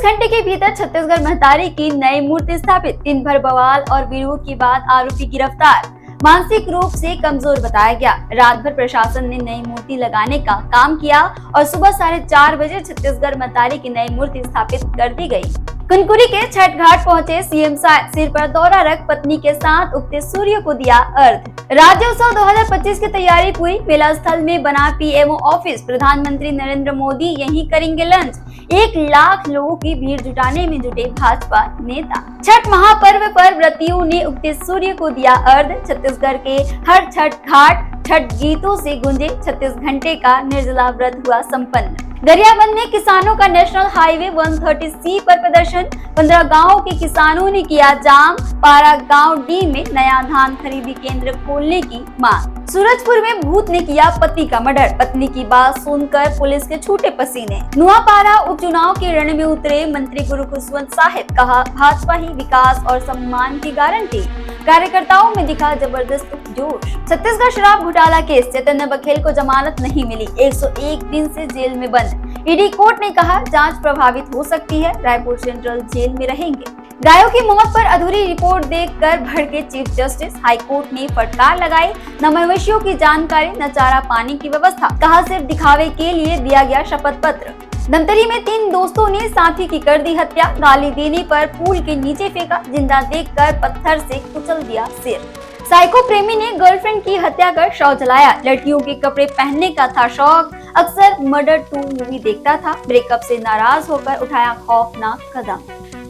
घंटे के भीतर छत्तीसगढ़ महतारी की नई मूर्ति स्थापित। दिन भर बवाल और विरोध के बाद आरोपी गिरफ्तार। मानसिक रूप से कमजोर बताया गया। रात भर प्रशासन ने नई मूर्ति लगाने का काम किया और सुबह 4:30 बजे छत्तीसगढ़ महतारी की नई मूर्ति स्थापित कर दी गई। कुनकुरी के छठ घाट पहुंचे सीएम सिर पर दौरा रख पत्नी के साथ उगते सूर्य को दिया अर्घ। राज्योत्सव 2025 की तैयारी पूरी। मेला स्थल में बना पीएमओ ऑफिस। प्रधानमंत्री नरेंद्र मोदी यहीं करेंगे लंच। 1 लाख लोगों की भीड़ जुटाने में जुटे भाजपा नेता। छठ महापर्व पर व्रतियों ने उगते सूर्य को दिया अर्घ। छत्तीसगढ़ के हर छठ घाट छठ गीतों से गूंजे। 36 घंटे का निर्जला व्रत हुआ संपन्न। गरियाबंद में किसानों का नेशनल हाईवे 130C पर प्रदर्शन। 15 गांवों के किसानों ने किया जाम। पारा गांव डी में नया धान खरीदी केंद्र खोलने की मांग। सूरजपुर में भूत ने किया पति का मर्डर। पत्नी की बात सुनकर पुलिस के छूटे पसीने। नुआपारा उपचुनाव के रण में उतरे मंत्री गुरु खुशवंत साहिब। कहा भाजपा ही विकास और सम्मान की गारंटी। कार्यकर्ताओं में दिखा जबरदस्त जोश। छत्तीसगढ़ शराब घोटाला केस। चैतन्य बघेल को जमानत नहीं मिली। 101 दिन से जेल में बंद। ईडी कोर्ट ने कहा जांच प्रभावित हो सकती है। रायपुर सेंट्रल जेल में रहेंगे। गायों की मौत पर अधूरी रिपोर्ट देखकर भड़के चीफ जस्टिस। हाई कोर्ट ने फटकार लगाई। न मवेशियों की जानकारी न चारा पानी की व्यवस्था। कहा सिर्फ दिखावे के लिए दिया गया शपथ पत्र। धमतरी में 3 दोस्तों ने साथी की कर दी हत्या। गाली देने पर पूल के नीचे फेंका। जिंदा देखकर पत्थर से कुचल दिया सिर। साइको प्रेमी ने गर्लफ्रेंड की हत्या कर शव जलाया। लड़कियों के कपड़े पहनने का था शौक। अक्सर मर्डर 2 मूवी देखता था। ब्रेकअप से नाराज होकर उठाया खौफनाक कदम।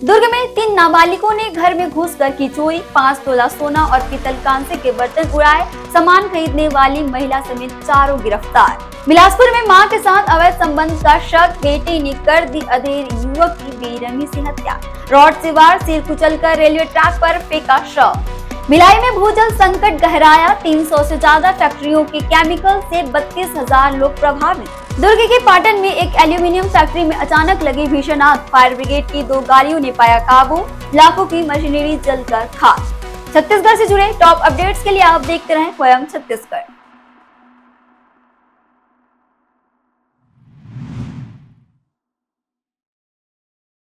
दुर्ग में 3 नाबालिगों ने घर में घुसकर की चोरी। 5 तोला सोना और पीतल कांसे के बर्तन उड़ाए। सामान खरीदने वाली महिला समेत 4 गिरफ्तार। बिलासपुर में मां के साथ अवैध संबंध का शक। बेटे ने कर दी अधेड़ युवक की बेरहमी से हत्या। रॉड से वार। सिर कुचलकर रेलवे ट्रैक पर फेंका शव। भिलाई में भूजल संकट गहराया। 300 से ज्यादा फैक्ट्रियों के केमिकल से 32,000 लोग प्रभावित। दुर्ग के पाटन में एक एल्यूमिनियम फैक्ट्री में अचानक लगी भीषण आग। फायर ब्रिगेड की 2 गाड़ियों ने पाया काबू। लाखों की मशीनरी जलकर खाक। छत्तीसगढ़ से जुड़े टॉप अपडेट्स के लिए आप देखते रहें स्वयं छत्तीसगढ़।